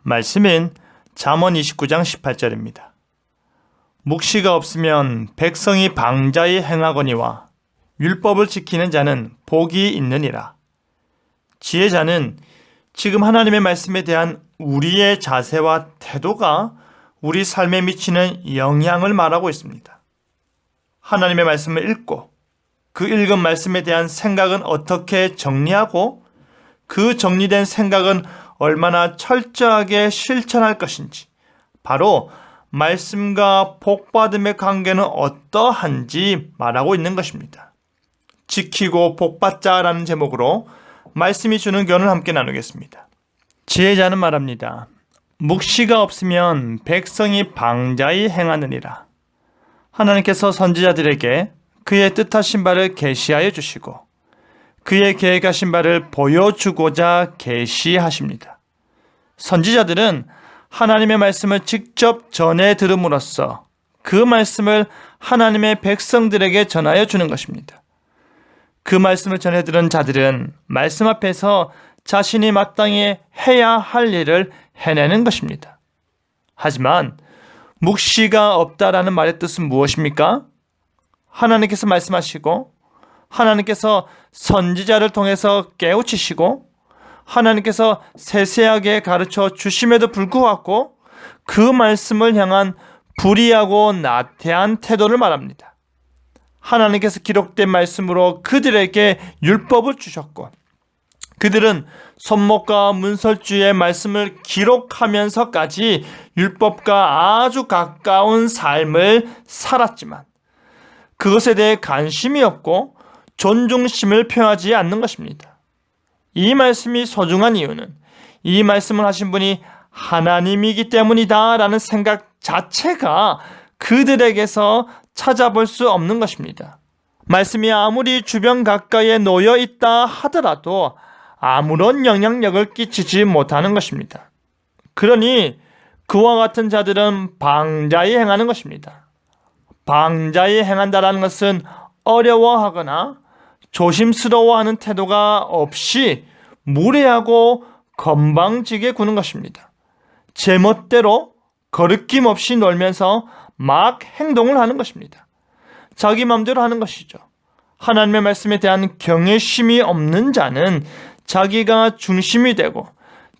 말씀은 잠언 29장 18절입니다. 묵시가 없으면 백성이 방자히 행하거니와 율법을 지키는 자는 복이 있느니라. 지혜자는 지금 하나님의 말씀에 대한 우리의 자세와 태도가 우리 삶에 미치는 영향을 말하고 있습니다. 하나님의 말씀을 읽고 그 읽은 말씀에 대한 생각은 어떻게 정리하고 그 정리된 생각은 얼마나 철저하게 실천할 것인지, 바로 말씀과 복받음의 관계는 어떠한지 말하고 있는 것입니다. 지키고 복받자라는 제목으로 말씀이 주는 교훈을 함께 나누겠습니다. 지혜자는 말합니다. 묵시가 없으면 백성이 방자히 행하느니라. 하나님께서 선지자들에게 그의 뜻하신 바를 계시하여 주시고 그의 계획하신 바를 보여주고자 계시하십니다. 선지자들은 하나님의 말씀을 직접 전해 들음으로써 그 말씀을 하나님의 백성들에게 전하여 주는 것입니다. 그 말씀을 전해 들은 자들은 말씀 앞에서 자신이 마땅히 해야 할 일을 해내는 것입니다. 하지만 묵시가 없다라는 말의 뜻은 무엇입니까? 하나님께서 말씀하시고 하나님께서 선지자를 통해서 깨우치시고 하나님께서 세세하게 가르쳐 주심에도 불구하고 그 말씀을 향한 불의하고 나태한 태도를 말합니다. 하나님께서 기록된 말씀으로 그들에게 율법을 주셨고 그들은 손목과 문설주의 말씀을 기록하면서까지 율법과 아주 가까운 삶을 살았지만 그것에 대해 관심이 없고 존중심을 표하지 않는 것입니다. 이 말씀이 소중한 이유는 이 말씀을 하신 분이 하나님이기 때문이다 라는 생각 자체가 그들에게서 찾아볼 수 없는 것입니다. 말씀이 아무리 주변 가까이에 놓여 있다 하더라도 아무런 영향력을 끼치지 못하는 것입니다. 그러니 그와 같은 자들은 방자히 행하는 것입니다. 방자히 행한다는 것은 어려워하거나 조심스러워하는 태도가 없이 무례하고 건방지게 구는 것입니다. 제멋대로 거리낌 없이 놀면서 막 행동을 하는 것입니다. 자기 마음대로 하는 것이죠. 하나님의 말씀에 대한 경외심이 없는 자는 자기가 중심이 되고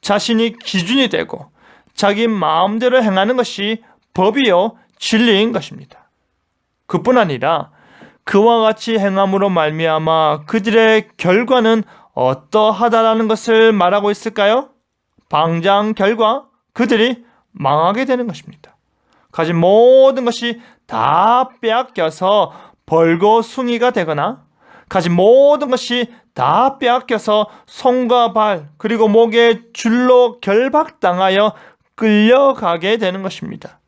자신이 기준이 되고 자기 마음대로 행하는 것이 법이요 진리인 것입니다. 그뿐 아니라 그와 같이 행함으로 말미암아 그들의 결과는 어떠하다라는 것을 말하고 있을까요? 방장 결과 그들이 망하게 되는 것입니다. 가진 모든 것이 다 빼앗겨서 벌거숭이가 되거나 가진 모든 것이 다 빼앗겨서 손과 발 그리고 목에 줄로 결박당하여 끌려가게 되는 것입니다.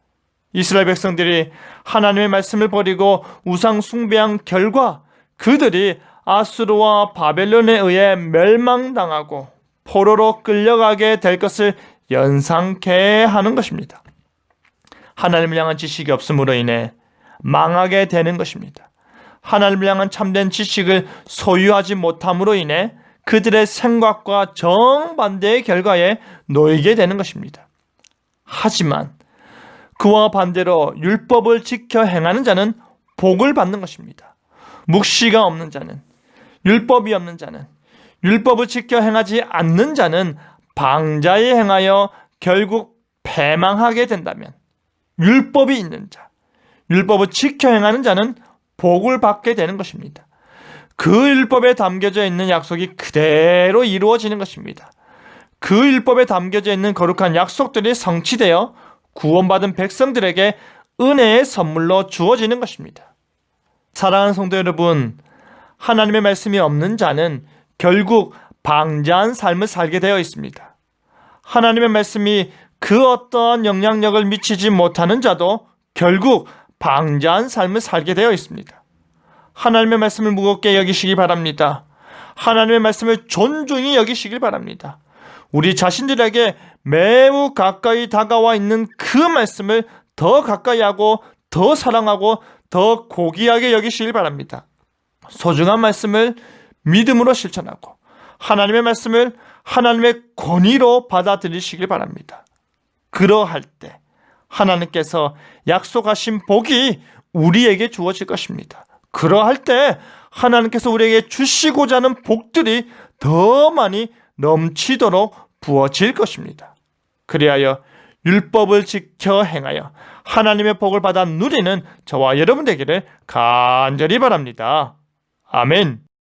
이스라엘 백성들이 하나님의 말씀을 버리고 우상 숭배한 결과 그들이 아수르와 바벨론에 의해 멸망당하고 포로로 끌려가게 될 것을 연상케 하는 것입니다. 하나님을 향한 지식이 없음으로 인해 망하게 되는 것입니다. 하나님을 향한 참된 지식을 소유하지 못함으로 인해 그들의 생각과 정반대의 결과에 놓이게 되는 것입니다. 하지만 그와 반대로 율법을 지켜 행하는 자는 복을 받는 것입니다. 묵시가 없는 자는, 율법이 없는 자는, 율법을 지켜 행하지 않는 자는 방자히 행하여 결국 패망하게 된다면 율법이 있는 자, 율법을 지켜 행하는 자는 복을 받게 되는 것입니다. 그 율법에 담겨져 있는 약속이 그대로 이루어지는 것입니다. 그 율법에 담겨져 있는 거룩한 약속들이 성취되어 구원받은 백성들에게 은혜의 선물로 주어지는 것입니다. 사랑하는 성도 여러분, 하나님의 말씀이 없는 자는 결국 방자한 삶을 살게 되어 있습니다. 하나님의 말씀이 그 어떠한 영향력을 미치지 못하는 자도 결국 방자한 삶을 살게 되어 있습니다. 하나님의 말씀을 무겁게 여기시기 바랍니다. 하나님의 말씀을 존중히 여기시길 바랍니다. 우리 자신들에게 매우 가까이 다가와 있는 그 말씀을 더 가까이 하고 더 사랑하고 더 고귀하게 여기시길 바랍니다. 소중한 말씀을 믿음으로 실천하고 하나님의 말씀을 하나님의 권위로 받아들이시길 바랍니다. 그러할 때 하나님께서 약속하신 복이 우리에게 주어질 것입니다. 그러할 때 하나님께서 우리에게 주시고자 하는 복들이 더 많이 넘치도록 부어질 것입니다. 그리하여 율법을 지켜 행하여 하나님의 복을 받아 누리는 저와 여러분 되기를 간절히 바랍니다. 아멘.